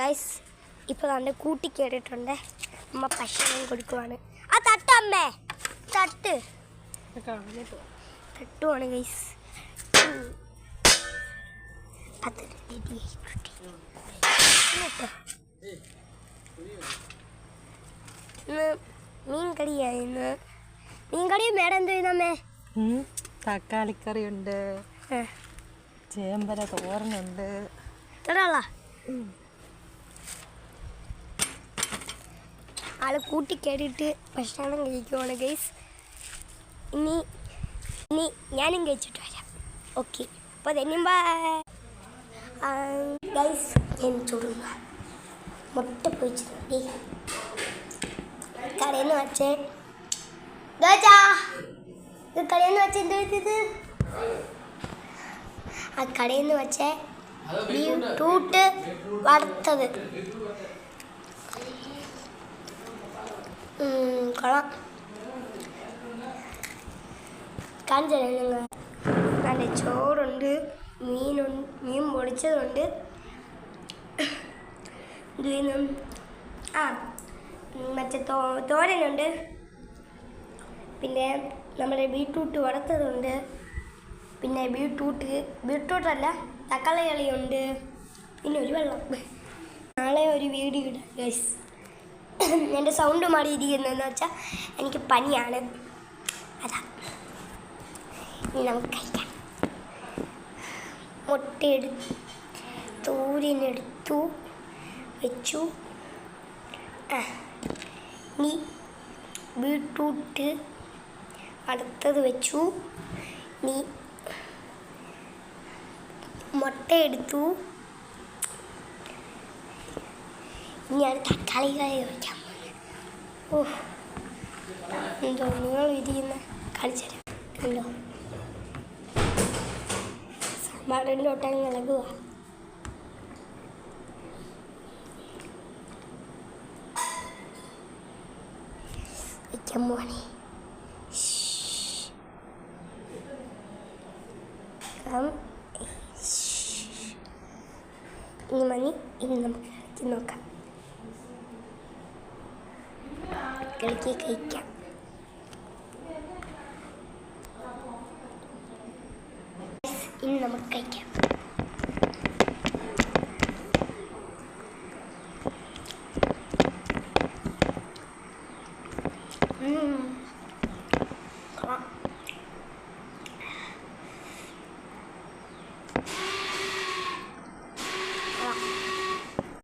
Guys ഇപ്പോൾ നമ്മുടെ കൂട്ടി കയറിയിട്ടുണ്ട്. അമ്മ ഭക്ഷണം കൊടുക്കുവാണ്. ആ തട്ടമ്മേ തട്ടുവാണ് ഗൈസ്. അത് മീൻ കടിയായിരുന്നു. മീൻ കടിയും വേറെ എന്ത് ചെയ്യുന്നമ്മേ? തക്കാളിക്കറിയുണ്ട്, ചേമ്പര തോരനുണ്ട്. ആള് കൂട്ടി കയറിയിട്ട് ഭക്ഷണം കഴിക്കുവാണ് ഗൈസ്. ഇനി ഞാനും കഴിച്ചിട്ട് വരാം. ഓക്കെ, അപ്പോൾ തന്നെയും ഗൈസ്. ഞാൻ ചുടുന്ന മുട്ട പൊരിച്ചിട്ടുണ്ട്. കടയിൽ നിന്ന് വെച്ചേ ഇത് കടയിൽ നിന്ന് വെച്ച എന്ത് ആ കടയിൽ നിന്ന് വെച്ച ബീട്രൂട്ട് വറുത്തത് കൊള്ളാം. കാണിച്ചു തരാം നിങ്ങൾ. നല്ല ചോറുണ്ട്, മീൻ പൊടിച്ചതുണ്ട്, മറ്റേ തോരനുണ്ട്, പിന്നെ നമ്മുടെ ബീട്രൂട്ട് വറുത്തതുണ്ട്, പിന്നെ ബീട്രൂട്ടല്ല തക്കാളി കളിയുണ്ട്, പിന്നെ ഒരു വെള്ളം. നാളെ ഒരു വീഡിയോ ഇടാം ഗൈസ്. എൻ്റെ സൗണ്ട് മാറിയിരിക്കുന്നതെന്ന് വെച്ചാൽ എനിക്ക് പനിയാണ്. അതാ. ഇനി നമുക്ക് കഴിക്കാം. തോരനെടുത്തു വെച്ചു. ഇനി ബീട്രൂട്ട് അടുത്തത് വെച്ചു. ഇനി മുട്ട എടുത്തു. ഇനി അത് തക്കാളി കറി വയ്ക്കാം. എന്തോ നിങ്ങൾ ഇരിക്കുന്ന കളിച്ചു തരാം. എന്തോ സാമ്പാറിൻ്റെ ഒട്ടങ്ങ് ഇളകുക. വയ്ക്കാൻ പോവാണേ. ഇനി മതി. ഇനി നമുക്ക് ഇളക്കി നോക്കാം. ഇളക്കി കഴിക്കാം. ഇനി നമുക്ക് കഴിക്കാം.